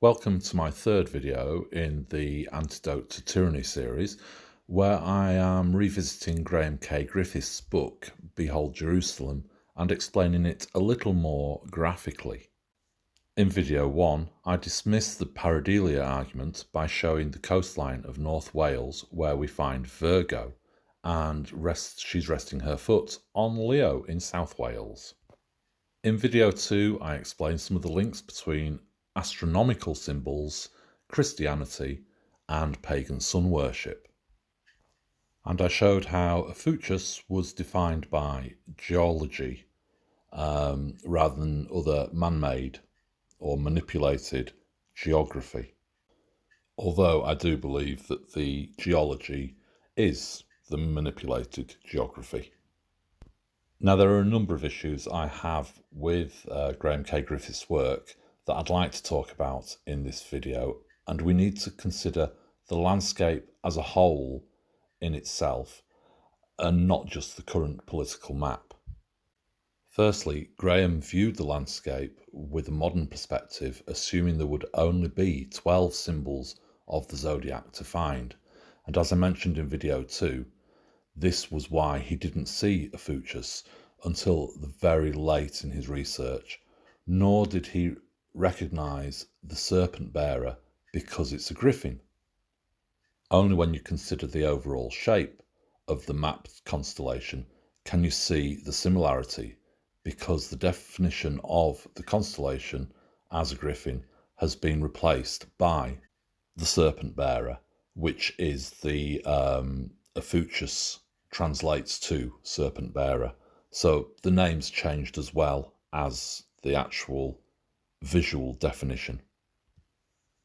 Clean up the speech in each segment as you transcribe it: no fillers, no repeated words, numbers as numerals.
Welcome to my third video in the Antidote to Tyranny series, where I am revisiting Graham K. Griffiths' book, Behold Jerusalem, and explaining it a little more graphically. In video 1, I dismissed the pareidolia argument by showing the coastline of North Wales where we find Virgo, and she's resting her foot on Leo in South Wales. In video 2, I explained some of the links between astronomical symbols, Christianity, and pagan sun worship. And I showed how Ophiuchus was defined by geology rather than other man-made or manipulated geography. Although I do believe that the geology is the manipulated geography. Now, there are a number of issues I have with Graham K. Griffiths' work that I'd like to talk about in this video, and we need to consider the landscape as a whole in itself and not just the current political map. Firstly, Graham viewed the landscape with a modern perspective, assuming there would only be 12 symbols of the zodiac to find, and as I mentioned in video 2, this was why he didn't see Ophiuchus until very late in his research, nor did he recognise the serpent bearer because it's a griffin. Only when you consider the overall shape of the mapped constellation can you see the similarity, because the definition of the constellation as a griffin has been replaced by the serpent bearer, which is the Ophiuchus translates to serpent bearer. So the name's changed as well as the actual visual definition.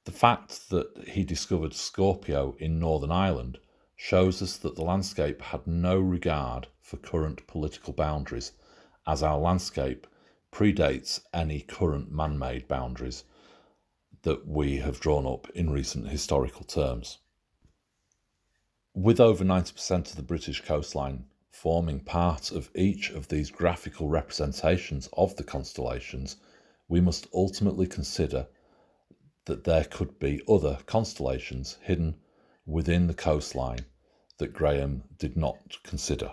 The fact that he discovered Scorpio in Northern Ireland shows us that the landscape had no regard for current political boundaries, as our landscape predates any current man-made boundaries that we have drawn up in recent historical terms. With over 90% of the British coastline forming part of each of these graphical representations of the constellations, we must ultimately consider that there could be other constellations hidden within the coastline that Graham did not consider.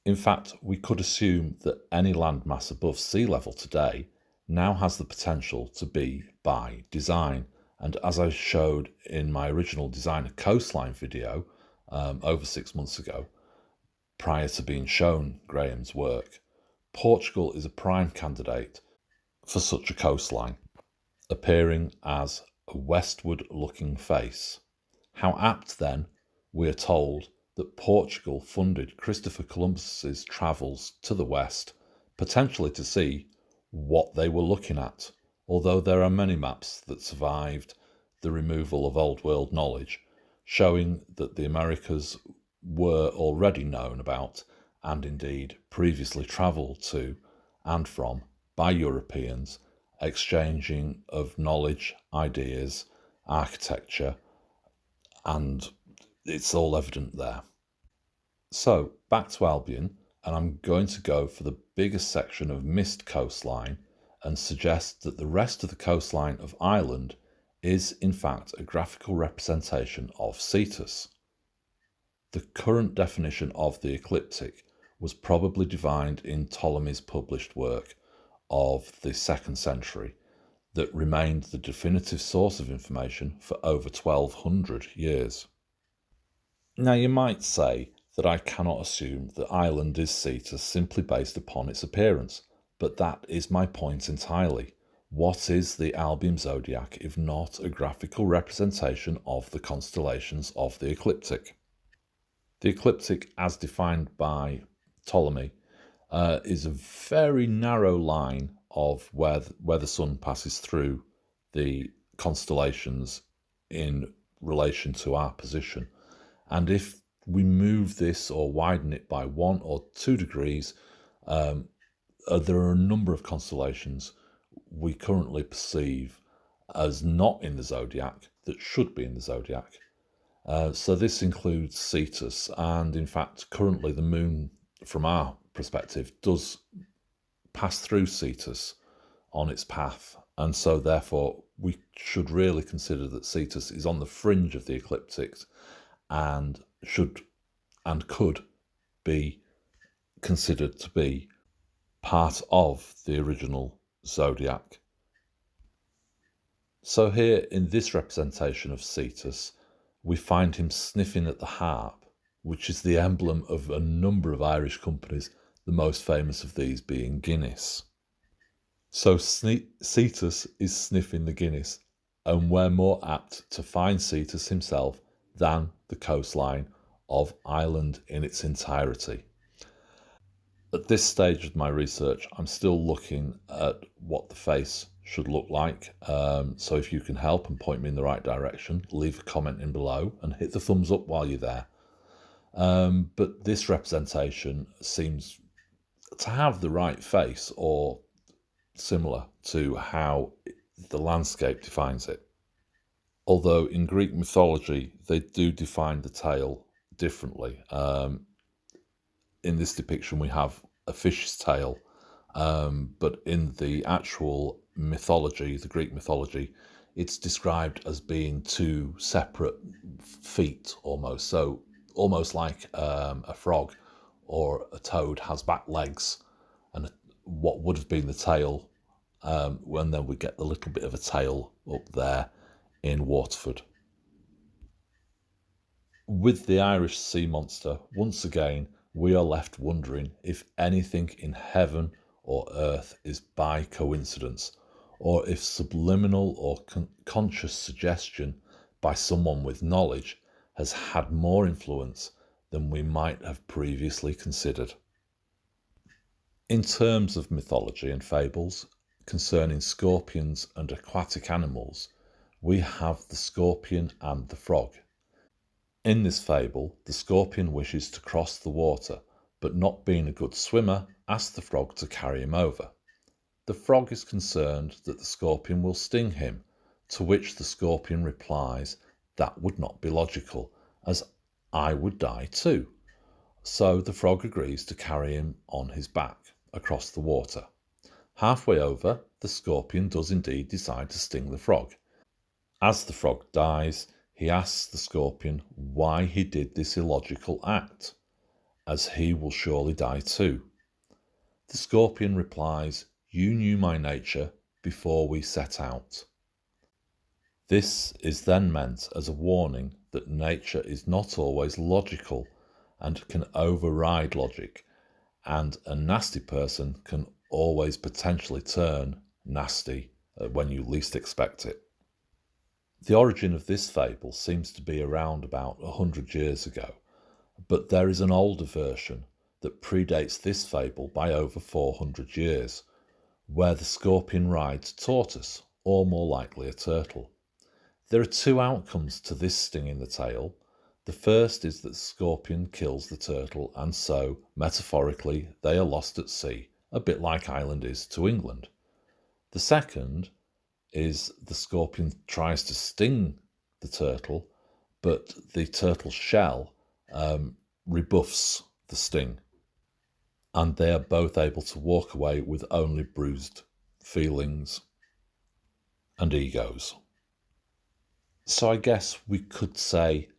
In fact, we could assume that any landmass above sea level today now has the potential to be by design. And as I showed in my original Design a Coastline video over 6 months ago, prior to being shown Graham's work, Portugal is a prime candidate for such a coastline, appearing as a westward-looking face. How apt, then, we are told that Portugal funded Christopher Columbus's travels to the west, potentially to see what they were looking at, although there are many maps that survived the removal of Old World knowledge, showing that the Americas were already known about and indeed previously travelled to and from by Europeans, exchanging of knowledge, ideas, architecture, and it's all evident there. So back to Albion, and I'm going to go for the biggest section of missed coastline and suggest that the rest of the coastline of Ireland is in fact a graphical representation of Cetus. The current definition of the ecliptic was probably defined in Ptolemy's published work of the 2nd century that remained the definitive source of information for over 1200 years. Now you might say that I cannot assume that Ireland is Cetus simply based upon its appearance, but that is my point entirely. What is the Albion Zodiac if not a graphical representation of the constellations of the ecliptic? The ecliptic, as defined by Ptolemy, is a very narrow line of where the sun passes through the constellations in relation to our position. And if we move this or widen it by 1 or 2 degrees, there are a number of constellations we currently perceive as not in the zodiac that should be in the zodiac. So this includes Cetus, and in fact currently the moon from our perspective does pass through Cetus on its path, and so therefore we should really consider that Cetus is on the fringe of the ecliptics and could be considered to be part of the original zodiac. So here in this representation of Cetus, we find him sniffing at the harp, which is the emblem of a number of Irish companies, the most famous of these being Guinness. So Cetus is sniffing the Guinness, and we're more apt to find Cetus himself than the coastline of Ireland in its entirety. At this stage of my research, I'm still looking at what the face should look like. So if you can help and point me in the right direction, leave a comment in below and hit the thumbs up while you're there. But this representation seems to have the right face, or similar to how the landscape defines it. Although in Greek mythology, they do define the tail differently. In this depiction, we have a fish's tail, but in the actual mythology, the Greek mythology, it's described as being two separate feet almost. So almost like a frog or a toad has back legs, and what would have been the tail, when then we get the little bit of a tail up there in Waterford. With the Irish sea monster, once again, we are left wondering if anything in heaven or earth is by coincidence, or if subliminal or conscious suggestion by someone with knowledge has had more influence than we might have previously considered. In terms of mythology and fables concerning scorpions and aquatic animals, we have the scorpion and the frog. In this fable, the scorpion wishes to cross the water, but not being a good swimmer, asks the frog to carry him over. The frog is concerned that the scorpion will sting him, to which the scorpion replies, "That would not be logical, as I would die too." So the frog agrees to carry him on his back across the water. Halfway over, the scorpion does indeed decide to sting the frog. As the frog dies, he asks the scorpion why he did this illogical act, as he will surely die too. The scorpion replies, "You knew my nature before we set out." This is then meant as a warning that nature is not always logical and can override logic, and a nasty person can always potentially turn nasty when you least expect it. The origin of this fable seems to be around about 100 years ago, but there is an older version that predates this fable by over 400 years, where the scorpion rides a tortoise, or more likely a turtle. There are two outcomes to this sting in the tail. The first is that the scorpion kills the turtle, and so, metaphorically, they are lost at sea, a bit like Ireland is to England. The second is the scorpion tries to sting the turtle, but the turtle's shell rebuffs the sting, and they are both able to walk away with only bruised feelings and egos. So I guess we could say,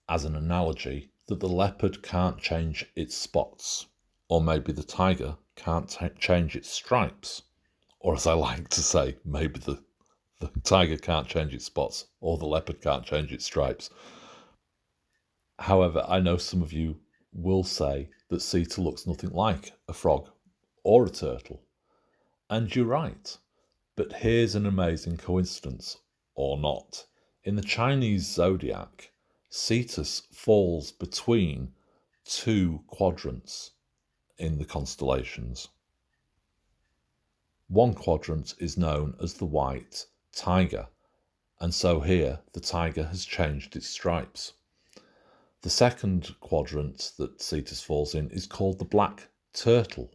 as an analogy, that the leopard can't change its spots, or maybe the tiger can't change its stripes, or as I like to say, maybe the tiger can't change its spots, or the leopard can't change its stripes. However, I know some of you will say that Cetus looks nothing like a frog or a turtle. And you're right. But here's an amazing coincidence, or not. In the Chinese zodiac, Cetus falls between two quadrants in the constellations. One quadrant is known as the white tiger, and so here the tiger has changed its stripes. The second quadrant that Cetus falls in is called the black turtle.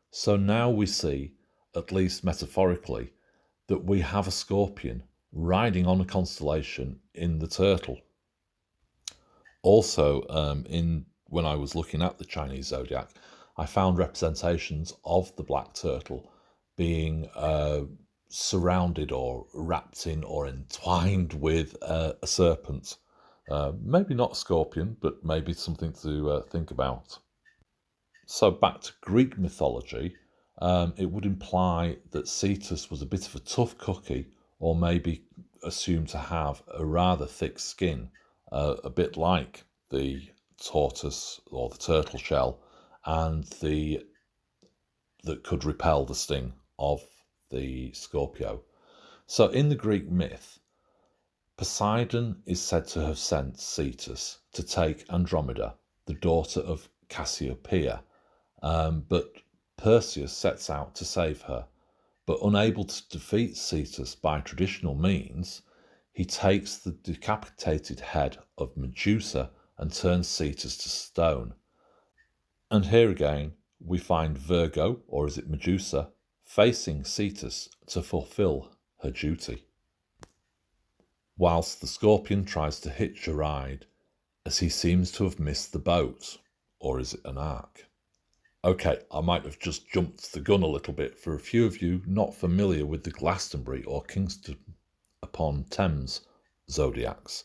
So now we see, at least metaphorically, that we have a scorpion riding on a constellation in the turtle. Also, when I was looking at the Chinese zodiac, I found representations of the black turtle being surrounded or wrapped in or entwined with a serpent. Maybe not a scorpion, but maybe something to think about. So back to Greek mythology, it would imply that Cetus was a bit of a tough cookie, or maybe assumed to have a rather thick skin, a bit like the tortoise or the turtle shell, and that could repel the sting of the Scorpio. So in the Greek myth, Poseidon is said to have sent Cetus to take Andromeda, the daughter of Cassiopeia, but Perseus sets out to save her. But unable to defeat Cetus by traditional means, he takes the decapitated head of Medusa and turns Cetus to stone. And here again, we find Virgo, or is it Medusa, facing Cetus to fulfill her duty, whilst the Scorpion tries to hitch a ride, as he seems to have missed the boat, or is it an ark? Okay, I might have just jumped the gun a little bit for a few of you not familiar with the Glastonbury or Kingston upon Thames zodiacs.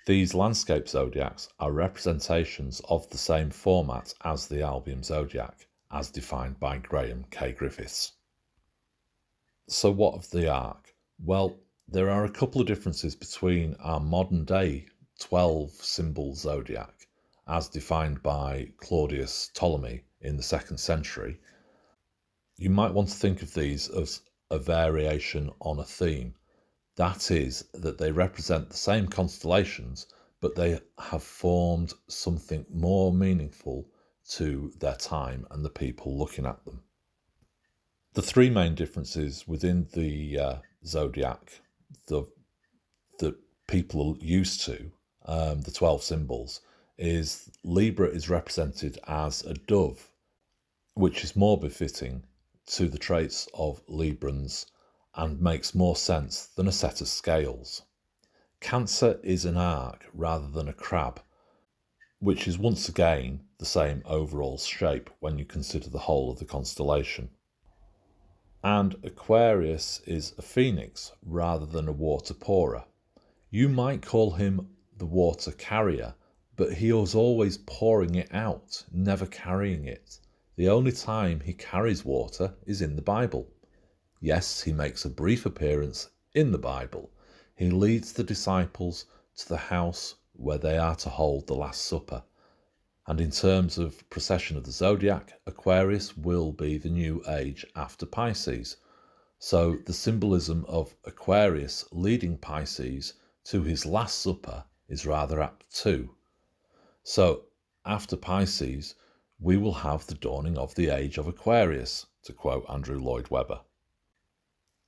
These landscape zodiacs are representations of the same format as the Albion Zodiac, as defined by Graham K. Griffiths. So what of the ark? Well, there are a couple of differences between our modern day 12 symbol zodiac, as defined by Claudius Ptolemy in the 2nd century. You might want to think of these as a variation on a theme. That is, that they represent the same constellations, but they have formed something more meaningful to their time and the people looking at them. The three main differences within the zodiac that people are used to, the 12 symbols, is Libra is represented as a dove, which is more befitting to the traits of Librans and makes more sense than a set of scales. Cancer is an ark rather than a crab, which is once again the same overall shape when you consider the whole of the constellation. And Aquarius is a phoenix rather than a water pourer. You might call him the water carrier, but he is always pouring it out, never carrying it. The only time he carries water is in the Bible. Yes, he makes a brief appearance in the Bible. He leads the disciples to the house where they are to hold the Last Supper. And in terms of procession of the zodiac, Aquarius will be the new age after Pisces. So the symbolism of Aquarius leading Pisces to his Last Supper is rather apt too. So after Pisces, we will have the dawning of the age of Aquarius, to quote Andrew Lloyd Webber.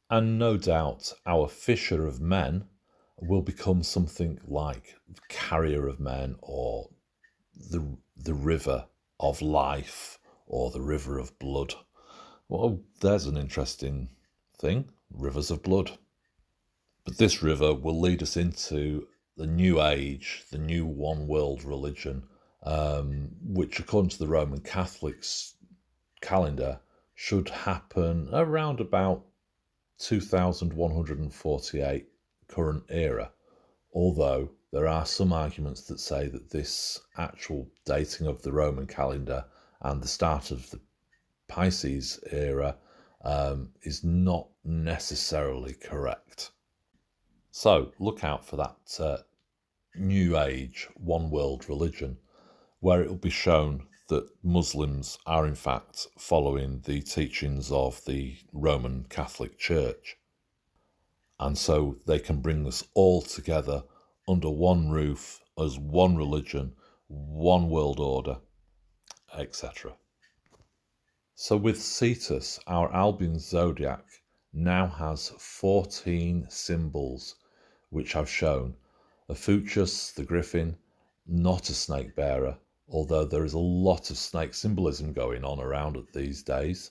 And no doubt our fisher of men will become something like the carrier of men, or the river of life, or the river of blood. Well, there's an interesting thing, rivers of blood. But this river will lead us into the new age, the new one world religion, which according to the Roman Catholics calendar should happen around about 2148 current era, although there are some arguments that say that this actual dating of the Roman calendar and the start of the Pisces era is not necessarily correct. So look out for that new age one world religion, where it will be shown that Muslims are in fact following the teachings of the Roman Catholic Church. And so they can bring us all together under one roof as one religion, one world order, etc. So with Cetus, our Albion Zodiac now has 14 symbols, which I've shown. Ophiuchus, the griffin, not a snake bearer, although there is a lot of snake symbolism going on around it these days,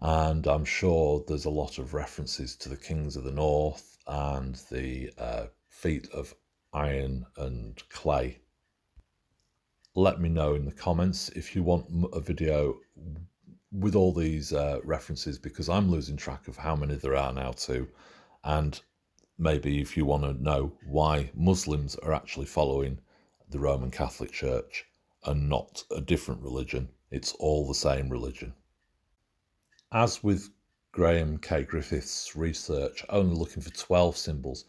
and I'm sure there's a lot of references to the kings of the north and the feet of iron and clay. Let me know in the comments if you want a video with all these references, because I'm losing track of how many there are now too. And maybe if you want to know why Muslims are actually following the Roman Catholic Church and not a different religion, it's all the same religion. As with Graham K. Griffiths' research, only looking for 12 symbols,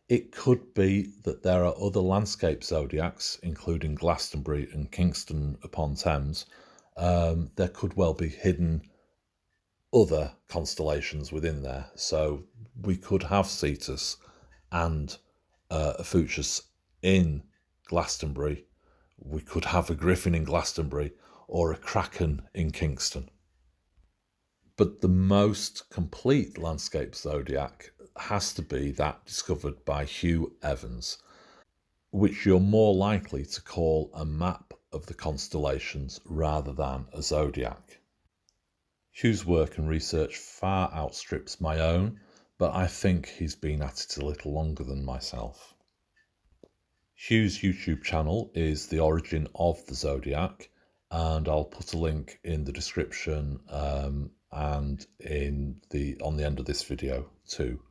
it could be that there are other landscape zodiacs, including Glastonbury and Kingston upon Thames. There could well be hidden other constellations within there. So we could have Cetus and Ophiuchus in Glastonbury. We could have a griffin in Glastonbury or a kraken in Kingston. But the most complete landscape zodiac has to be that discovered by Hugh Evans, which you're more likely to call a map of the constellations rather than a zodiac. Hugh's work and research far outstrips my own, but I think he's been at it a little longer than myself. Hugh's YouTube channel is The Origin of the Zodiac, and I'll put a link in the description and on the end of this video too.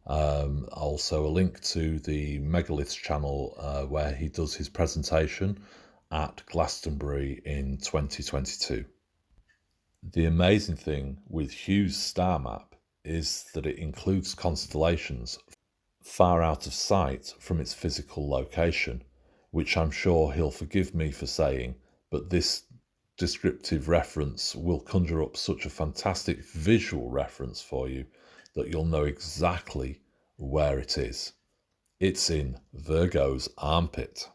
Also a link to the Megaliths channel where he does his presentation at Glastonbury in 2022. The amazing thing with Hugh's star map is that it includes constellations far out of sight from its physical location, which I'm sure he'll forgive me for saying, but this descriptive reference will conjure up such a fantastic visual reference for you that you'll know exactly where it is. It's in Virgo's armpit,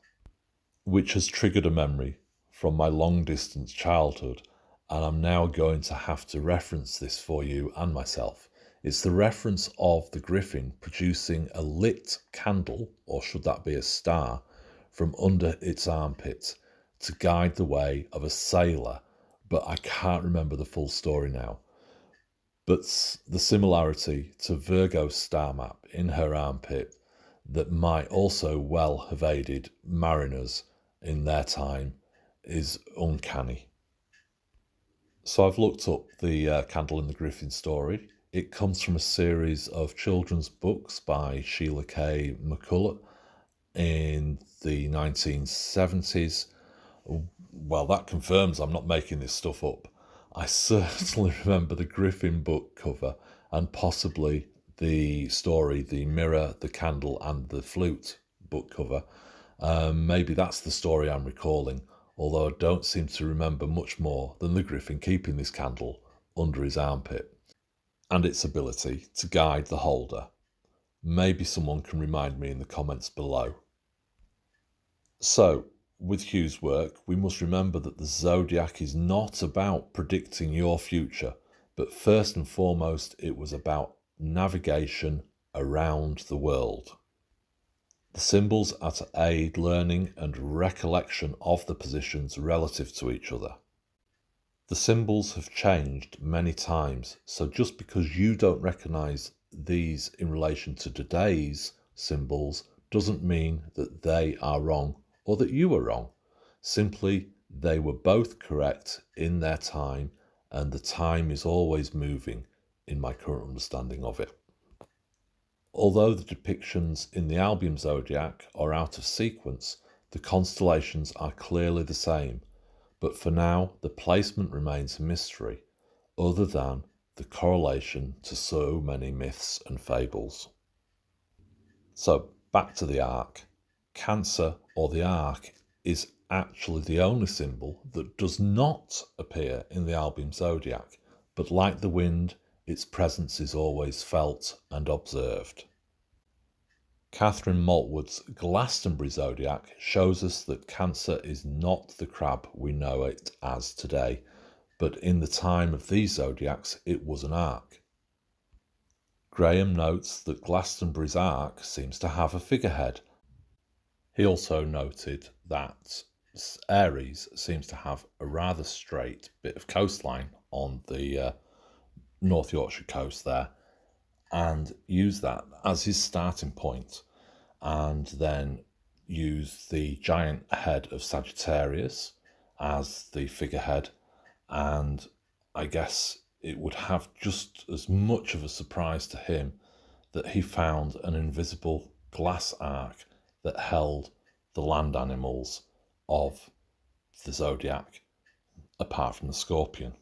which has triggered a memory from my long-distance childhood, and I'm now going to have to reference this for you and myself. It's the reference of the griffin producing a lit candle, or should that be a star, from under its armpit to guide the way of a sailor, but I can't remember the full story now. But the similarity to Virgo's star map in her armpit that might also well have aided mariners in their time is uncanny. So I've looked up the Candle in the Griffin story. It comes from a series of children's books by Sheila K. McCullough in the 1970s. Well, that confirms I'm not making this stuff up. I certainly remember the Griffin book cover and possibly the story, the mirror, the candle and the flute book cover. Maybe that's the story I'm recalling, although I don't seem to remember much more than the griffin keeping this candle under his armpit and its ability to guide the holder. Maybe someone can remind me in the comments below. So, with Hugh's work, we must remember that the zodiac is not about predicting your future, but first and foremost, it was about navigation around the world. The symbols are to aid learning and recollection of the positions relative to each other. The symbols have changed many times, so just because you don't recognise these in relation to today's symbols doesn't mean that they are wrong or that you are wrong. Simply, they were both correct in their time, and the time is always moving in my current understanding of it. Although the depictions in the Albion Zodiac are out of sequence, the constellations are clearly the same, but for now the placement remains a mystery, other than the correlation to so many myths and fables. So back to the ark. Cancer, or the ark, is actually the only symbol that does not appear in the Albion Zodiac, but like the wind, its presence is always felt and observed. Catherine Maltwood's Glastonbury Zodiac shows us that Cancer is not the crab we know it as today, but in the time of these zodiacs it was an ark. Graham notes that Glastonbury's ark seems to have a figurehead. He also noted that Aries seems to have a rather straight bit of coastline on the North Yorkshire coast there, and use that as his starting point, and then use the giant head of Sagittarius as the figurehead, and I guess it would have just as much of a surprise to him that he found an invisible glass ark that held the land animals of the Zodiac, apart from the Scorpion.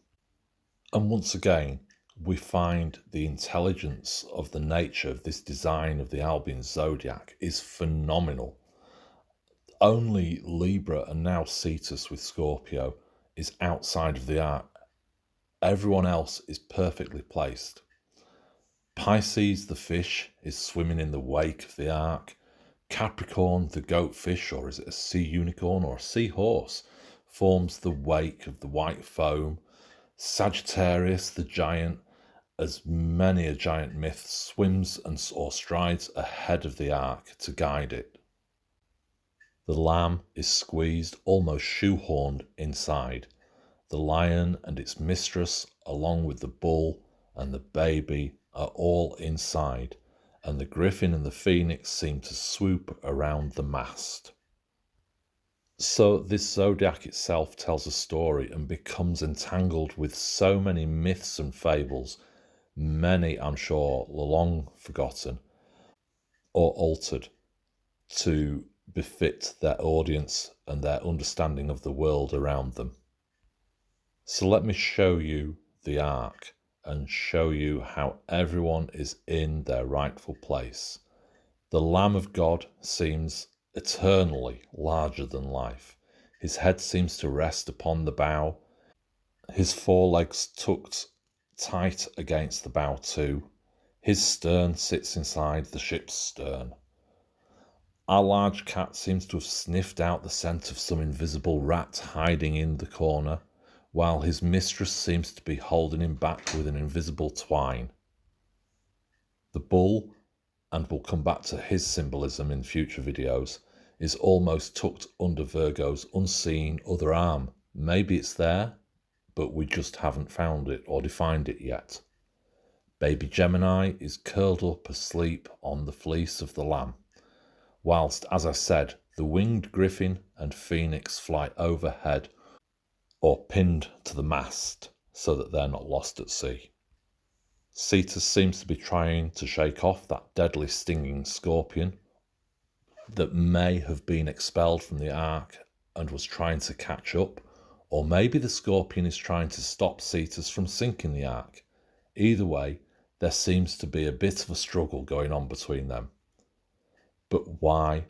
And once again, we find the intelligence of the nature of this design of the Albion Zodiac is phenomenal. Only Libra and now Cetus with Scorpio is outside of the ark. Everyone else is perfectly placed. Pisces, the fish, is swimming in the wake of the ark. Capricorn, the goatfish, or is it a sea unicorn or a seahorse, forms the wake of the white foam. Sagittarius, the giant, as many a giant myth, swims or strides ahead of the ark to guide it. The lamb is squeezed, almost shoehorned inside. The lion and its mistress, along with the bull and the baby, are all inside, and the griffin and the phoenix seem to swoop around the mast. So this zodiac itself tells a story and becomes entangled with so many myths and fables, many I'm sure long forgotten or altered to befit their audience and their understanding of the world around them. So let me show you the ark and show you how everyone is in their rightful place. The Lamb of God seems eternally larger than life. His head seems to rest upon the bow, his forelegs tucked tight against the bow too. His stern sits inside the ship's stern. Our large cat seems to have sniffed out the scent of some invisible rat hiding in the corner, while his mistress seems to be holding him back with an invisible twine. The bull, and we'll come back to his symbolism in future videos, is almost tucked under Virgo's unseen other arm. Maybe it's there, but we just haven't found it or defined it yet. Baby Gemini is curled up asleep on the fleece of the lamb, whilst, as I said, the winged griffin and phoenix fly overhead or pinned to the mast so that they're not lost at sea. Cetus seems to be trying to shake off that deadly stinging scorpion that may have been expelled from the ark and was trying to catch up, or maybe the scorpion is trying to stop Cetus from sinking the ark. Either way, there seems to be a bit of a struggle going on between them. But why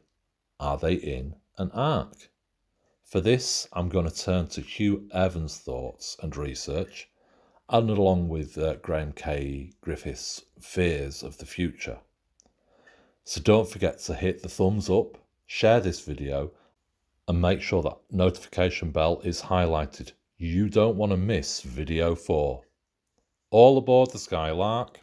are they in an ark? For this, I'm going to turn to Hugh Evans' thoughts and research, and along with Graham K. Griffiths' fears of the future. So don't forget to hit the thumbs up, share this video, and make sure that notification bell is highlighted. You don't want to miss video 4. All aboard the Skylark.